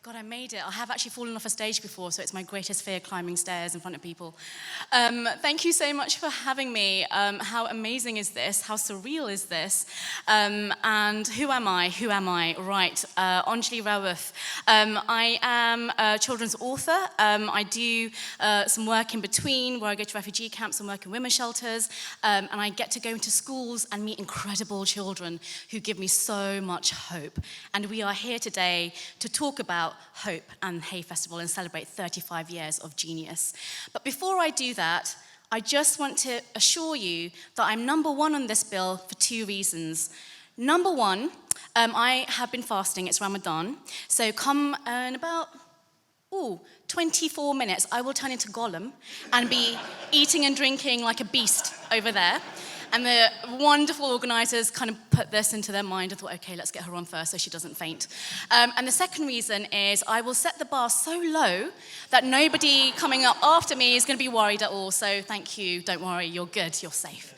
God, I made it. I have actually fallen off a stage before, so it's my greatest fear, climbing stairs in front of people. Thank you so much for having me. How amazing is this? How surreal is this? And who am I? Who am I? Right, Onjali Raúf. I am a children's author. I do some work in between, where I go to refugee camps and work in women's shelters, and I get to go into schools and meet incredible children who give me so much hope. And we are here today to talk about hope and Hay Festival and celebrate 35 years of genius. But before I do that, I just want to assure you that I'm number one on this bill for two reasons. Number one, I have been fasting, it's Ramadan, so come in about 24 minutes, I will turn into Gollum and be eating and drinking like a beast over there. And the wonderful organisers kind of put this into their mind and thought, okay, let's get her on first so she doesn't faint. And the second reason is I will set the bar so low that nobody coming up after me is going to be worried at all. So thank you, don't worry, you're good, you're safe.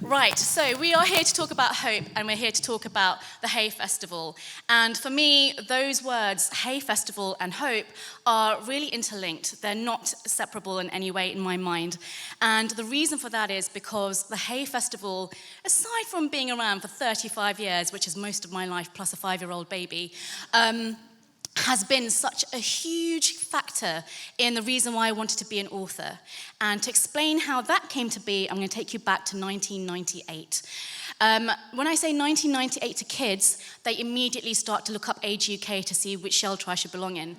Right, so we are here to talk about hope, and we're here to talk about the Hay Festival. And for me, those words, Hay Festival and hope, are really interlinked. They're not separable in any way in my mind. And the reason for that is because the Hay Festival, aside from being around for 35 years, which is most of my life plus a 5-year-old baby, has been such a huge factor in the reason why I wanted to be an author. And to explain how that came to be, I'm going to take you back to 1998. When I say 1998 to kids, they immediately start to look up Age UK to see which shelter I should belong in.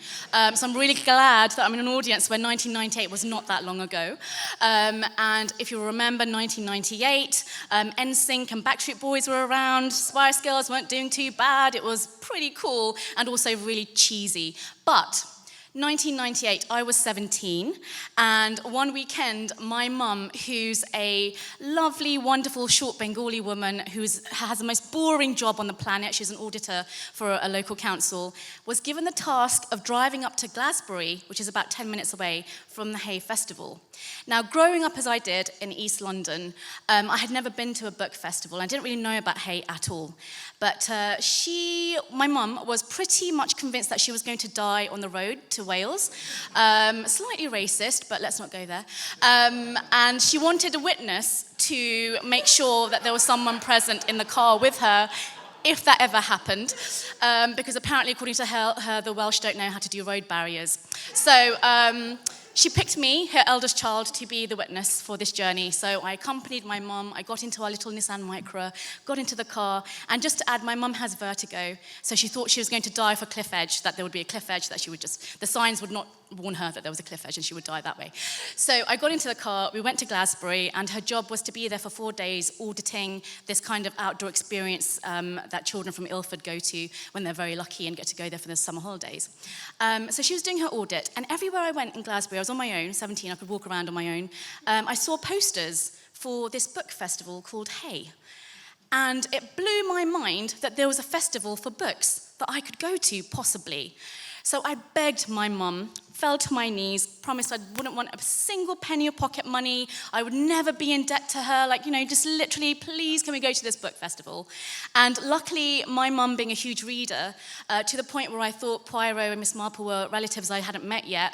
So I'm really glad that I'm in an audience where 1998 was not that long ago. And if you remember 1998, NSYNC and Backstreet Boys were around, Spice Girls weren't doing too bad, it was pretty cool and also really cheesy. But 1998, I was 17, and one weekend, my mum, who's a lovely, wonderful, short Bengali woman who has the most boring job on the planet, she's an auditor for a local council, was given the task of driving up to Glasbury, which is about 10 minutes away from the Hay Festival. Now, growing up as I did in East London, I had never been to a book festival. I didn't really know about Hay at all. But my mum, was pretty much convinced that she was going to die on the road to Wales. Slightly racist, but let's not go there. And she wanted a witness to make sure that there was someone present in the car with her if that ever happened, because apparently, according to her, the Welsh don't know how to do road barriers. So she picked me, her eldest child, to be the witness for this journey. So I accompanied my mum, I got into our little Nissan Micra, got into the car, and just to add, my mum has vertigo, so she thought she was going to die off a cliff edge, that there would be a cliff edge, that she would just, the signs would not warn her that there was a cliff edge and she would die that way. So I got into the car, we went to Glasbury, and her job was to be there for 4 days auditing this kind of outdoor experience that children from Ilford go to when they're very lucky and get to go there for the summer holidays. So she was doing her audit, and everywhere I went in Glasbury, I was on my own, 17, I could walk around on my own, I saw posters for this book festival called Hay. And it blew my mind that there was a festival for books that I could go to, possibly. So I begged my mum, fell to my knees, promised I wouldn't want a single penny of pocket money, I would never be in debt to her, just literally, please can we go to this book festival? And luckily, my mum, being a huge reader, to the point where I thought Poirot and Miss Marple were relatives I hadn't met yet,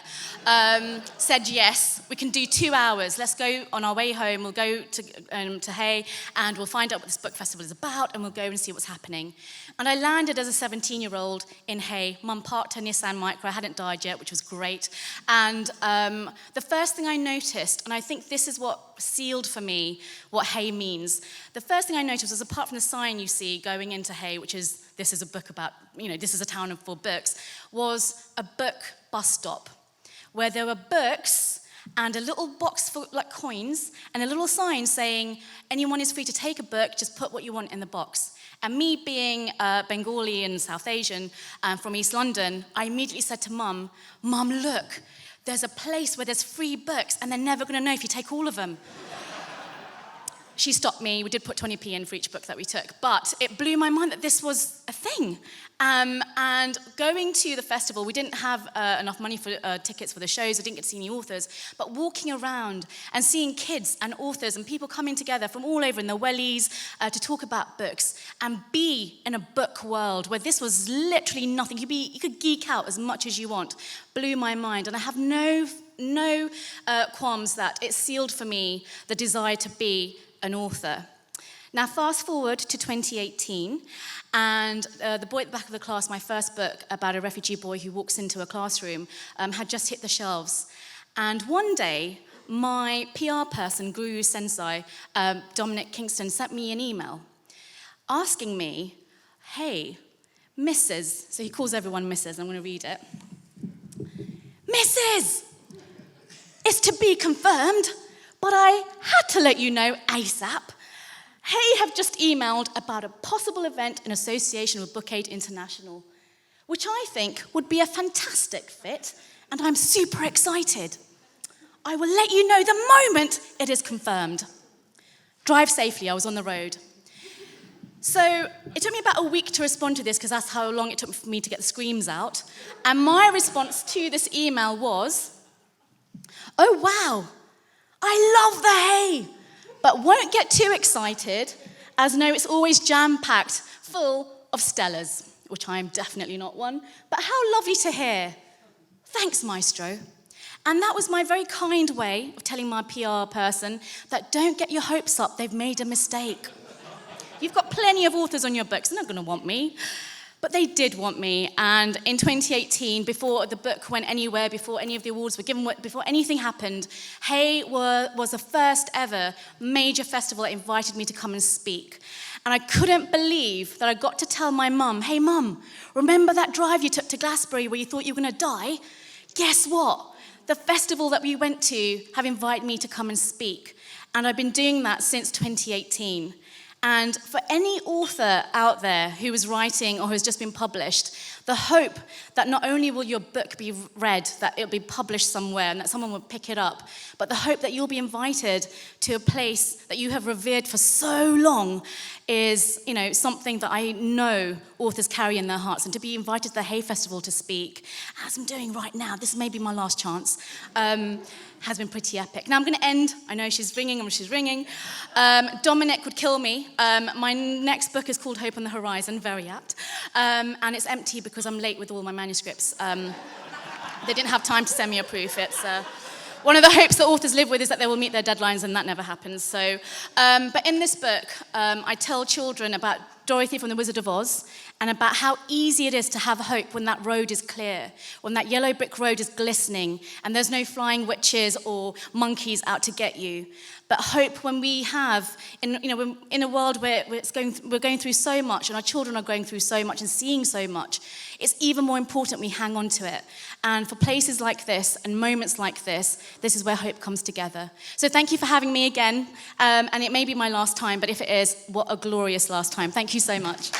said yes, we can do 2 hours, let's go on our way home, we'll go to Hay, and we'll find out what this book festival is about, and we'll go and see what's happening. And I landed as a 17-year-old in Hay. Mum parked her Nissan Micra, I hadn't died yet, which was great. And the first thing I noticed, and I think this is what sealed for me what Hay means, the first thing I noticed was, apart from the sign you see going into Hay, which is, this is a book about, this is a town for books, was a book bus stop, where there were books and a little box for coins, and a little sign saying, anyone is free to take a book, just put what you want in the box. And me being Bengali and South Asian from East London, I immediately said to Mum, look, there's a place where there's free books and they're never going to know if you take all of them. she stopped me. We did put 20p in for each book that we took, but it blew my mind that this was a thing. And going to the festival, we didn't have enough money for tickets for the shows. I didn't get to see any authors. But walking around and seeing kids and authors and people coming together from all over in the wellies to talk about books and be in a book world where this was literally nothing. You could geek out as much as you want. Blew my mind. And I have no qualms that it sealed for me the desire to be an author. Now, fast forward to 2018, and The Boy at the Back of the Class, my first book about a refugee boy who walks into a classroom, had just hit the shelves. And one day, my PR person, Guru Sensei, Dominic Kingston, sent me an email asking me, hey, Mrs., so he calls everyone Mrs., I'm going to read it. Mrs., it's to be confirmed, but I had to let you know ASAP. Hay have just emailed about a possible event in association with Book Aid International, which I think would be a fantastic fit, and I'm super excited. I will let you know the moment it is confirmed. Drive safely, I was on the road. So it took me about a week to respond to this because that's how long it took for me to get the screams out. And my response to this email was, oh wow, I love the hay, but won't get too excited, as no, it's always jam-packed, full of Stellas, which I am definitely not one, but how lovely to hear. Thanks, Maestro. And that was my very kind way of telling my PR person that don't get your hopes up, they've made a mistake. You've got plenty of authors on your books, they're not going to want me. But they did want me, and in 2018, before the book went anywhere, before any of the awards were given, before anything happened, Hay was the first ever major festival that invited me to come and speak. And I couldn't believe that I got to tell my mum, hey mum, remember that drive you took to Glastonbury where you thought you were going to die? Guess what? The festival that we went to have invited me to come and speak. And I've been doing that since 2018. And for any author out there who is writing or has just been published, the hope that not only will your book be read, that it'll be published somewhere and that someone will pick it up, but the hope that you'll be invited to a place that you have revered for so long is, something that I know authors carry in their hearts. And to be invited to the Hay Festival to speak, as I'm doing right now, this may be my last chance, has been pretty epic. Now I'm going to end. I know she's ringing. Dominic would kill me. My next book is called Hope on the Horizon, very apt. And it's empty because I'm late with all my manuscripts. They didn't have time to send me a proof. It's one of the hopes that authors live with is that they will meet their deadlines, and that never happens. So, but in this book, I tell children about Dorothy from The Wizard of Oz, and about how easy it is to have hope when that road is clear, when that yellow brick road is glistening, and there's no flying witches or monkeys out to get you. But hope when we have, in a world where we're going through so much, and our children are going through so much and seeing so much, it's even more important we hang on to it. And for places like this and moments like this is where hope comes together. So thank you for having me again. And it may be my last time, but if it is, what a glorious last time. Thank you so much.